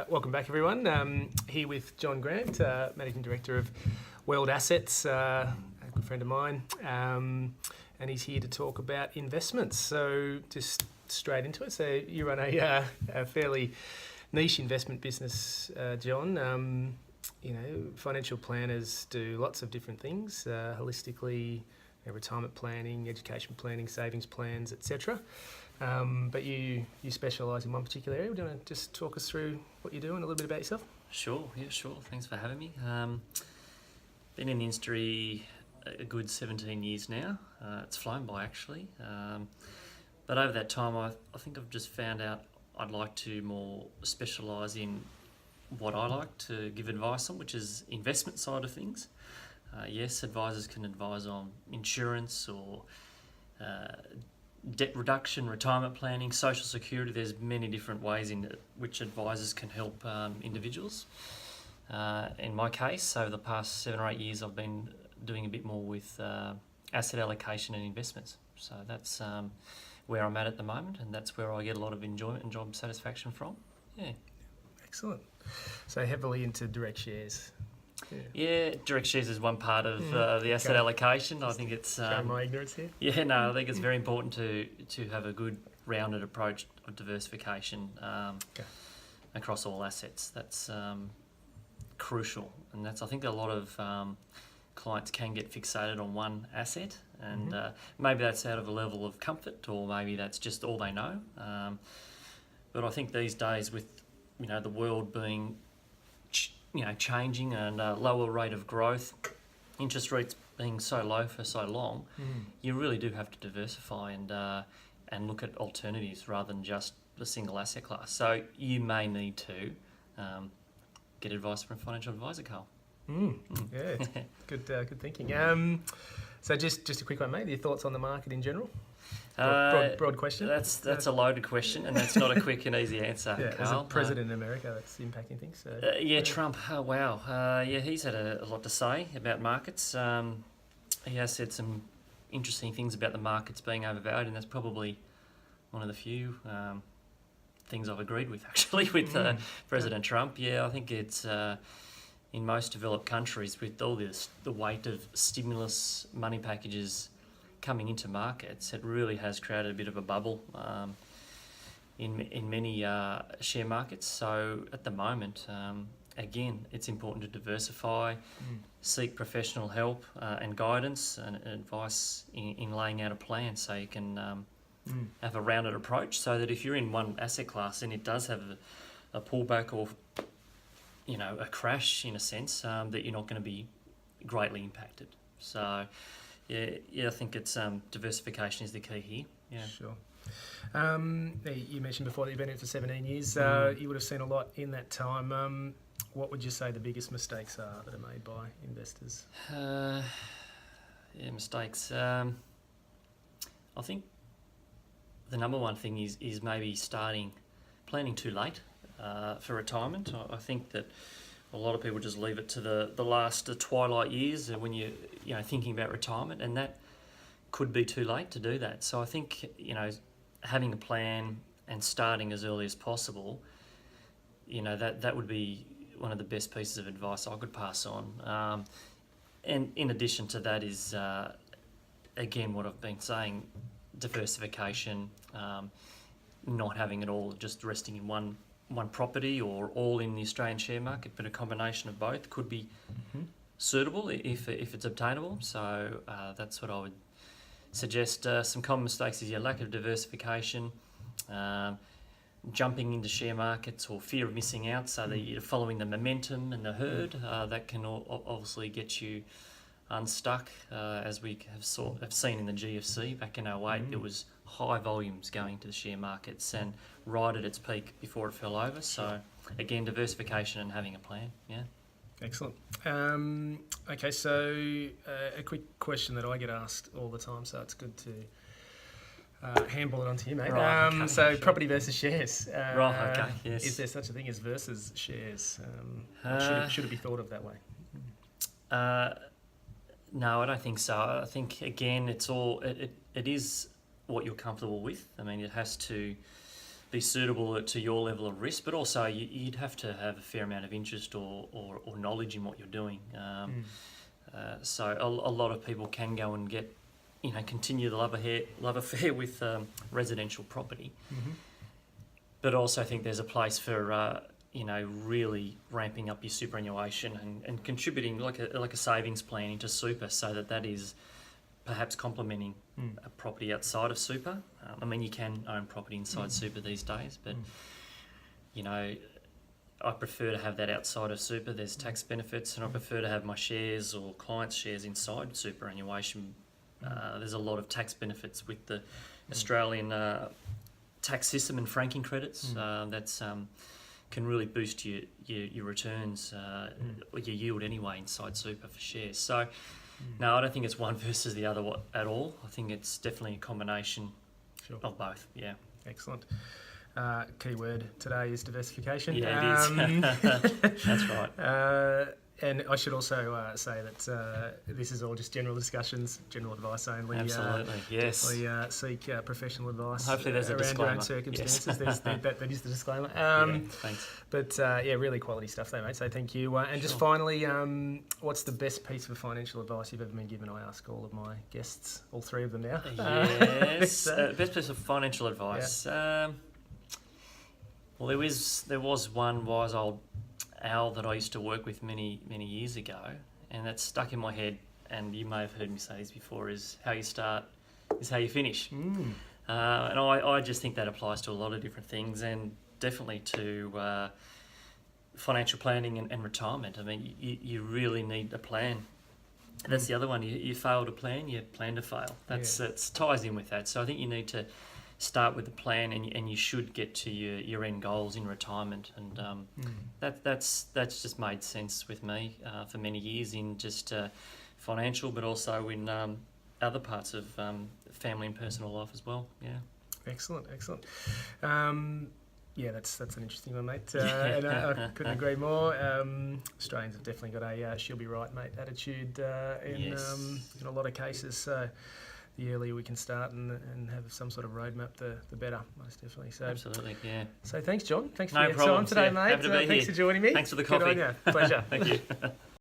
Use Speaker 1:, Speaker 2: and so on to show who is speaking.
Speaker 1: Welcome back, everyone. Here with Jon Grant, Managing Director of World Assets, a good friend of mine, and he's here to talk about investments. So just straight into it. So you run a fairly niche investment business, Jon. Financial planners do lots of different things, holistically, retirement planning, education planning, savings plans, etc. But you specialise in one particular area. Do you want to just talk us through what you do and a little bit about yourself?
Speaker 2: Sure. Thanks for having me. Been in the industry a good 17 years now. It's flown by, actually. But over that time, I think I've just found out I'd like to more specialise in what I like to give advice on, which is investment side of things. Yes, advisors can advise on insurance or debt reduction, retirement planning, social security. There's many different ways in which advisors can help individuals. In my case, over the past 7 or 8 years, I've been doing a bit more with asset allocation and investments. So that's where I'm at the moment, and that's where I get a lot of enjoyment and job satisfaction from. Yeah.
Speaker 1: Excellent. So heavily into direct shares.
Speaker 2: Yeah, direct shares is one part of the asset allocation. I think it's
Speaker 1: my ignorance here.
Speaker 2: Yeah, no, I think it's very important to have a good rounded approach of diversification across all assets. That's crucial, and that's, I think, a lot of clients can get fixated on one asset, and maybe that's out of a level of comfort, or maybe that's just all they know. But I think these days, with the world being changing and a lower rate of growth, interest rates being so low for so long, you really do have to diversify and look at alternatives rather than just a single asset class. So you may need to get advice from a financial advisor, Karl.
Speaker 1: Yeah, good thinking. So just a quick one, mate. Your thoughts on the market in general? Broad question.
Speaker 2: That's a loaded question, and that's not a quick and easy answer,
Speaker 1: Karl.
Speaker 2: Karl.
Speaker 1: As a president in America, that's impacting things. So.
Speaker 2: Trump. Oh, wow. He's had a lot to say about markets. He has said some interesting things about the markets being overvalued, and that's probably one of the few things I've agreed with, actually, with President Trump. Yeah, I think it's in most developed countries, with all the weight of stimulus money packages coming into markets, it really has created a bit of a bubble in many share markets. So at the moment, again, it's important to diversify, seek professional help and guidance and advice in laying out a plan, so you can have a rounded approach, so that if you're in one asset class and it does have a pullback or a crash, in a sense, that you're not going to be greatly impacted. So I think it's diversification is the key here. Yeah.
Speaker 1: Sure. You mentioned before that you've been in it for 17 years. You would have seen a lot in that time. What would you say the biggest mistakes are that are made by investors?
Speaker 2: Mistakes. I think the number one thing is maybe planning too late for retirement. I think that a lot of people just leave it to the twilight years when you're thinking about retirement, and that could be too late to do that. So I think having a plan and starting as early as possible, that would be one of the best pieces of advice I could pass on. And in addition to that is again what I've been saying, diversification, not having it all just resting in one property or all in the Australian share market, but a combination of both could be suitable if it's obtainable. So that's what I would suggest. Some common mistakes is your lack of diversification, jumping into share markets, or fear of missing out, so that you're following the momentum and the herd. That can obviously get you unstuck, as we have seen in the GFC back in 2008. There was high volumes going to the share markets and right at its peak before it fell over. So again, diversification and having a plan. Yeah.
Speaker 1: Excellent. Okay, so a quick question that I get asked all the time, so it's good to handball it onto you, mate.
Speaker 2: Right, okay,
Speaker 1: so
Speaker 2: sure.
Speaker 1: Property versus shares.
Speaker 2: Right, okay, yes.
Speaker 1: Is there such a thing as versus shares? Should it be thought of that way?
Speaker 2: No, I don't think so. I think, again, it is what you're comfortable with. I mean, it has to be suitable to your level of risk, but also you'd have to have a fair amount of interest or knowledge in what you're doing. So a lot of people can go and get, continue the love affair with residential property, but also think there's a place for really ramping up your superannuation and contributing like a savings plan into super, so that is perhaps complementing a property outside of super. You can own property inside super these days, but I prefer to have that outside of super. There's tax benefits, and I prefer to have my shares or clients' shares inside superannuation. There's a lot of tax benefits with the Australian tax system and franking credits. That's can really boost your returns, or your yield anyway inside super for shares. So, no, I don't think it's one versus the other at all. I think it's definitely a combination of both. Yeah.
Speaker 1: Excellent. Key word today is diversification.
Speaker 2: Yeah, it is. That's right.
Speaker 1: And I should also say that this is all just general discussions, general advice only.
Speaker 2: Absolutely, yes.
Speaker 1: Definitely seek professional advice.
Speaker 2: Hopefully there's a
Speaker 1: around
Speaker 2: disclaimer.
Speaker 1: your own circumstances.
Speaker 2: Yes.
Speaker 1: That is the disclaimer.
Speaker 2: Thanks.
Speaker 1: But really quality stuff there, mate. So thank you. And just finally, what's the best piece of financial advice you've ever been given? I ask all of my guests, all three of them now.
Speaker 2: Yes. Best piece of financial advice. Yeah. Well, there was one wise old owl that I used to work with many years ago, and that's stuck in my head. And you may have heard me say this before: is how you start is how you finish. And I just think that applies to a lot of different things, and definitely to financial planning and retirement. You really need a plan. That's the other one. You fail to plan, you plan to fail. That ties in with that. So I think you need to start with a plan, and you should get to your end goals in retirement, and that's just made sense with me for many years in just financial, but also in other parts of family and personal life as well. Yeah.
Speaker 1: Excellent. That's an interesting one, mate. And I couldn't agree more. Australians have definitely got a she'll be right, mate attitude in a lot of cases. So the earlier we can start and have some sort of roadmap, the better, most definitely. So
Speaker 2: absolutely, yeah.
Speaker 1: So thanks, John. Thanks for
Speaker 2: no
Speaker 1: your
Speaker 2: problem.
Speaker 1: time today, mate.
Speaker 2: Happy to be
Speaker 1: thanks
Speaker 2: here.
Speaker 1: for joining me.
Speaker 2: Thanks for the
Speaker 1: Good
Speaker 2: coffee.
Speaker 1: on you. Pleasure.
Speaker 2: Thank you.